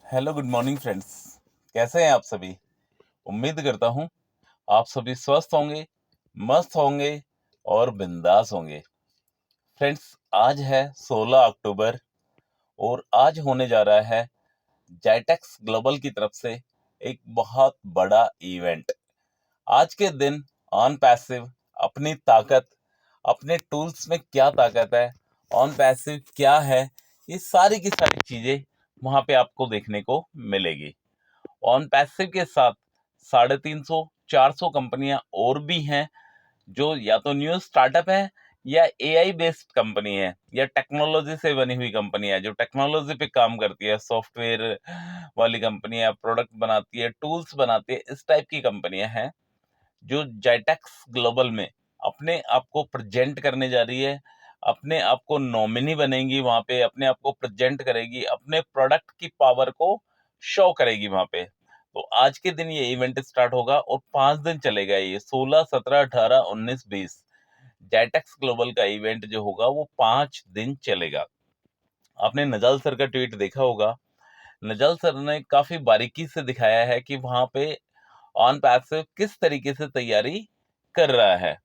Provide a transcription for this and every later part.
Hello good morning friends. कैसे हैं आप सभी? उम्मीद करता हूँ आप सभी स्वस्थ होंगे, मस्त होंगे और बिंदास होंगे। फ्रेंड्स, आज है 16 अक्टूबर और आज होने जा रहा है जाइटेक्स ग्लोबल की तरफ से एक बहुत बड़ा इवेंट। आज के दिन ऑन पैसिव अपनी ताकत, अपने टूल्स में क्या ताकत है, ऑन पैसिव क्या है, ये सारी की सारी चीजें वहां पे आपको देखने को मिलेगी। ऑन पैसिव के साथ 350 400 कंपनियां और भी हैं जो या तो न्यू स्टार्टअप है या एआई बेस्ड कंपनी है या टेक्नोलॉजी से बनी हुई कंपनी है जो टेक्नोलॉजी पे काम करती है, सॉफ्टवेयर वाली कंपनी है, प्रोडक्ट बनाती है, टूल्स बनाती है। इस टाइप की कंपनियां हैं जो जाइटेक्स ग्लोबल में अपने आप को प्रेजेंट करने जा रही है, अपने आप को नॉमिनी बनेगी, वहां पे अपने आप को प्रेजेंट करेगी, अपने प्रोडक्ट की पावर को शो करेगी वहां पे। तो आज के दिन ये इवेंट स्टार्ट होगा और 5 दिन चलेगा। ये 16, 17, 18, 19, 20 जाइटेक्स ग्लोबल का इवेंट जो होगा वो 5 दिन चलेगा। आपने नजाल सर का ट्वीट देखा होगा। नजाल सर ने काफी बारीकी से दिखाया है कि वहां पे ऑन पैसिव किस तरीके से तैयारी कर रहा है।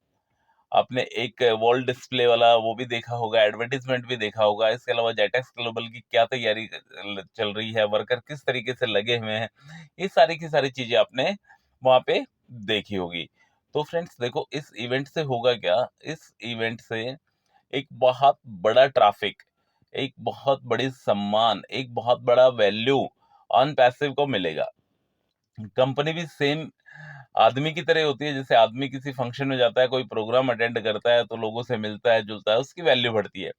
आपने एक वॉल डिस्प्ले वाला वो भी देखा होगा, एडवर्टीजमेंट भी देखा होगा। इसके अलावा जेटेक्स ग्लोबल की क्या तैयारी चल रही है, वर्कर किस तरीके से लगे हुए हैं, ये सारी की सारी चीजें आपने वहां पे देखी होगी। तो फ्रेंड्स देखो, इस इवेंट से होगा क्या। इस इवेंट से एक बहुत बड़ा ट्रैफिक, एक बहुत बड़ी सम्मान, एक बहुत बड़ा वैल्यू ऑन पैसिव को मिलेगा। कंपनी भी सेम आदमी की तरह होती है। जैसे आदमी किसी फंक्शन में जाता है, कोई प्रोग्राम अटेंड करता है तो लोगों से मिलता है जुलता है, उसकी वैल्यू बढ़ती है।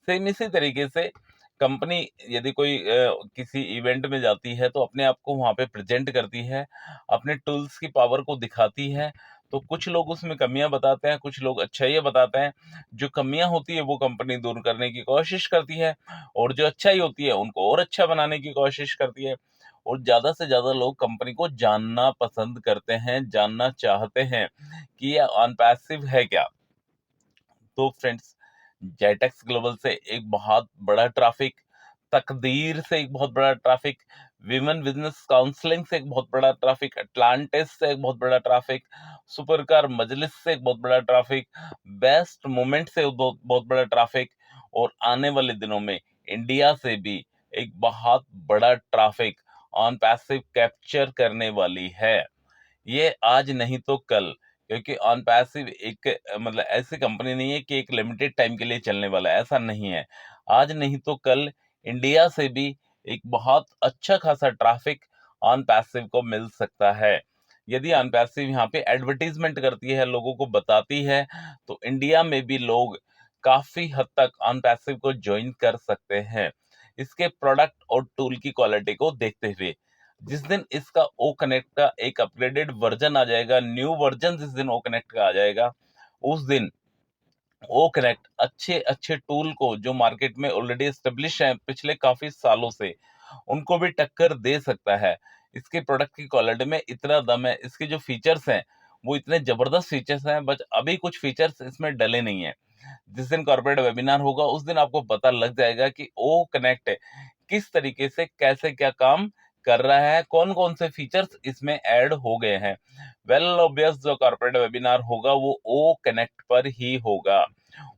सेम इसी तरीके से कंपनी यदि कोई किसी इवेंट में जाती है तो अपने आप को वहां पे प्रेजेंट करती है, अपने टूल्स की पावर को दिखाती है। तो कुछ लोग उसमें कमियां बताते हैं, कुछ लोग अच्छाइयां बताते हैं। जो कमियां होती है वो कंपनी दूर करने की कोशिश करती है और जो अच्छाई होती है उनको और अच्छा बनाने की कोशिश करती है। और ज्यादा से ज्यादा लोग कंपनी को जानना पसंद करते हैं, जानना चाहते हैं कि ये ऑन पैसिव है क्या। तो फ्रेंड्स, जेटेक्स ग्लोबल से एक बहुत बड़ा ट्रैफिक, तकदीर से एक बहुत बड़ा ट्रैफिक, विमेन बिजनेस काउंसलिंग से एक बहुत बड़ा ट्रैफिक, अटलांटिस से एक बहुत बड़ा ट्रैफिक, सुपरकार मजलिस से एक बहुत बड़ा ट्रैफिक, बेस्ट मोमेंट से बहुत बहुत बड़ा ट्रैफिक, और आने वाले दिनों में इंडिया से भी एक बहुत बड़ा ट्रैफिक ऑन पैसिव कैप्चर करने वाली है। ये आज नहीं तो कल, क्योंकि ऑन पैसिव एक मतलब ऐसी कंपनी नहीं है कि एक लिमिटेड टाइम के लिए चलने वाला है, ऐसा नहीं है। आज नहीं तो कल इंडिया से भी एक बहुत अच्छा खासा ट्रैफिक ऑन पैसिव को मिल सकता है। यदि ऑन पैसिव यहाँ पे एडवर्टीजमेंट करती है, लोगों को बताती है, तो इंडिया में भी लोग काफी हद तक ऑन पैसिव को ज्वाइन कर सकते हैं, इसके प्रोडक्ट और टूल की क्वालिटी को देखते हुए। जिस दिन इसका ओ कनेक्ट का एक अपग्रेडेड वर्जन आ जाएगा, न्यू वर्जन जिस दिन ओ कनेक्ट का आ जाएगा, उस दिन ओ कनेक्ट अच्छे अच्छे टूल को जो मार्केट में ऑलरेडी एस्टेब्लिश है पिछले काफी सालों से, उनको भी टक्कर दे सकता है। इसके प्रोडक्ट की क्वालिटी में इतना दम है, इसके जो फीचर्स हैं वो इतने जबरदस्त फीचर्स हैं, बट अभी कुछ फीचर्स इसमें डले नहीं है। जिस दिन कॉर्पोरेट वेबिनार होगा उस दिन आपको पता लग जाएगा कि ओ कनेक्ट किस तरीके से कैसे क्या काम कर रहा है, कौन कौन से फीचर्स इसमें ऐड हो गए हैं। वेल ऑब्वियस जो कॉर्पोरेट वेबिनार होगा वो ओ कनेक्ट पर ही होगा,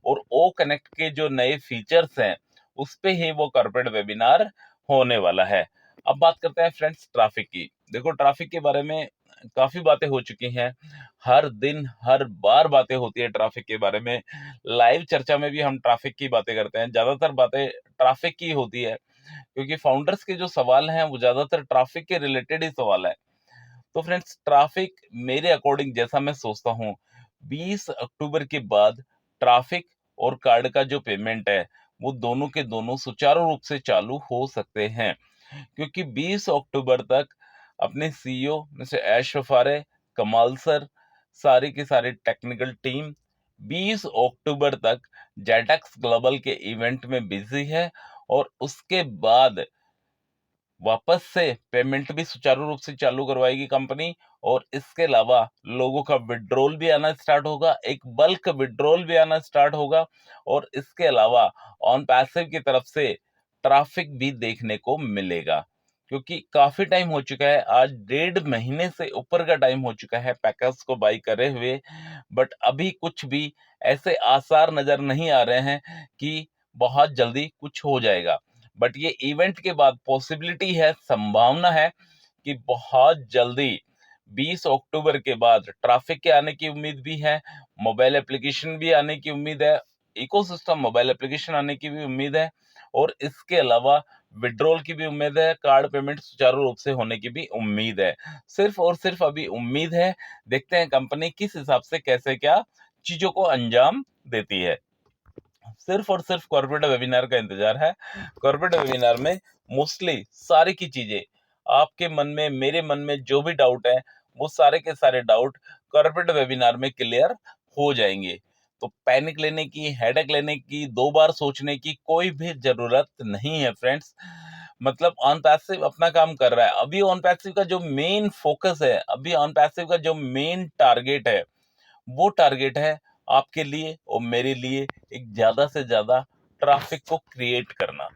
और ओ कनेक्ट के जो नए फीचर्स हैं उस पे ही वो कॉर्पोरेट वेबिनार होने वाला है। अब बात करते हैं फ्रेंड्स ट्रैफिक की। देखो, ट्रैफिक के बारे में काफी बातें हो चुकी हैं, हर दिन हर बार बातें होती है ट्रैफिक के बारे में। लाइव चर्चा में भी हम ट्रैफिक की बातें करते हैं, ज्यादातर बातें ट्रैफिक की होती है, क्योंकि फाउंडर्स के जो सवाल हैं वो ज्यादातर ट्रैफिक के रिलेटेड ही सवाल है। तो फ्रेंड्स, ट्रैफिक मेरे अकॉर्डिंग जैसा मैं सोचता हूँ, 20 अक्टूबर के बाद ट्रैफिक और कार्ड का जो पेमेंट है वो दोनों के दोनों सुचारू रूप से चालू हो सकते हैं, क्योंकि 20 अक्टूबर तक अपने सीईओ मिस्टर ऐश वफारे, कमाल सर, सारी की सारी टेक्निकल टीम 20 अक्टूबर तक जेटेक्स ग्लोबल के इवेंट में बिजी है, और उसके बाद वापस से पेमेंट भी सुचारू रूप से चालू करवाएगी कंपनी। और इसके अलावा लोगों का विड्रॉल भी आना स्टार्ट होगा, एक बल्क विड्रॉल भी आना स्टार्ट होगा, और इसके अलावा ऑन पैसिव की तरफ से ट्रैफिक भी देखने को मिलेगा। क्योंकि काफी टाइम हो चुका है, आज 1.5 महीने से ऊपर का टाइम हो चुका है पैकर्स को बाई करे हुए, बट अभी कुछ भी ऐसे आसार नजर नहीं आ रहे हैं कि बहुत जल्दी कुछ हो जाएगा। बट ये इवेंट के बाद पॉसिबिलिटी है, संभावना है कि बहुत जल्दी 20 अक्टूबर के बाद ट्रैफिक के आने की उम्मीद भी है, मोबाइल एप्लीकेशन भी आने की उम्मीद है, इकोसिस्टम मोबाइल एप्लीकेशन आने की भी उम्मीद है, और इसके अलावा विड्रॉल की भी उम्मीद है, कार्ड पेमेंट सुचारू रूप से होने की भी उम्मीद है। सिर्फ और सिर्फ अभी उम्मीद है, देखते हैं कंपनी किस हिसाब से कैसे क्या चीजों को अंजाम देती है। सिर्फ और सिर्फ कॉर्पोरेट वेबिनार का इंतजार है। कॉर्पोरेट वेबिनार में मोस्टली सारी की चीजें आपके मन में, मेरे मन में जो भी डाउट है, वो सारे के सारे डाउट कॉर्पोरेट वेबिनार में क्लियर हो जाएंगे। तो पैनिक लेने की, हेडेक लेने की, 2 बार सोचने की कोई भी जरूरत नहीं है फ्रेंड्स। मतलब ऑन पैसिव अपना काम कर रहा है। अभी ऑन पैसिव का जो मेन फोकस है, अभी ऑन पैसिव का जो मेन टारगेट है, वो टारगेट है आपके लिए और मेरे लिए एक ज्यादा से ज्यादा ट्रैफिक को क्रिएट करना,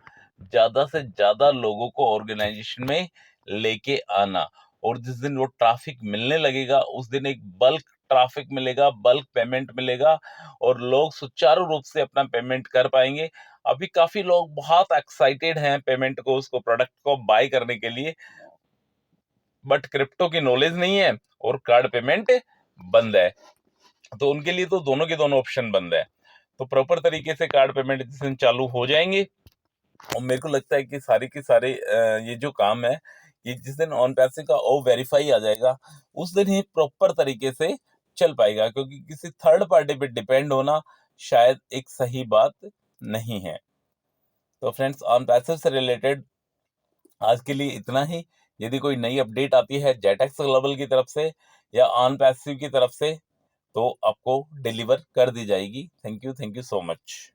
ज्यादा से ज्यादा लोगों को ऑर्गेनाइजेशन में लेके आना। और जिस दिन वो ट्रैफिक मिलने लगेगा, उस दिन एक बल्क ट्रैफिक मिलेगा, बल्क पेमेंट मिलेगा, और लोग सुचारू रूप से अपना पेमेंट कर पाएंगे। अभी काफी लोग बहुत एक्साइटेड हैं पेमेंट को, उसको, प्रोडक्ट को बाय करने के लिए, बट क्रिप्टो की नॉलेज नहीं है और कार्ड पेमेंट बंद है। तो उनके लिए तो दोनों के दोनों ऑप्शन बंद है। तो प्रॉपर तरीके से कार्ड पेमेंट जिस दिन चालू हो जाएंगे, और मेरे को लगता है कि सारे के सारे ये जो काम है, ये जिस दिन ऑन पैसे का ओ वेरीफाई आ जाएगा, उस दिन ही प्रॉपर तरीके से चल पाएगा। क्योंकि किसी थर्ड पार्टी पे डिपेंड होना शायद एक सही बात नहीं है। तो फ्रेंड्स, ऑन पैसे से रिलेटेड आज के लिए इतना ही। यदि कोई नई अपडेट आती है जेटेक्स ग्लोबल की तरफ से या ऑन पैसिव की तरफ से, तो आपको डिलीवर कर दी जाएगी। Thank you so much.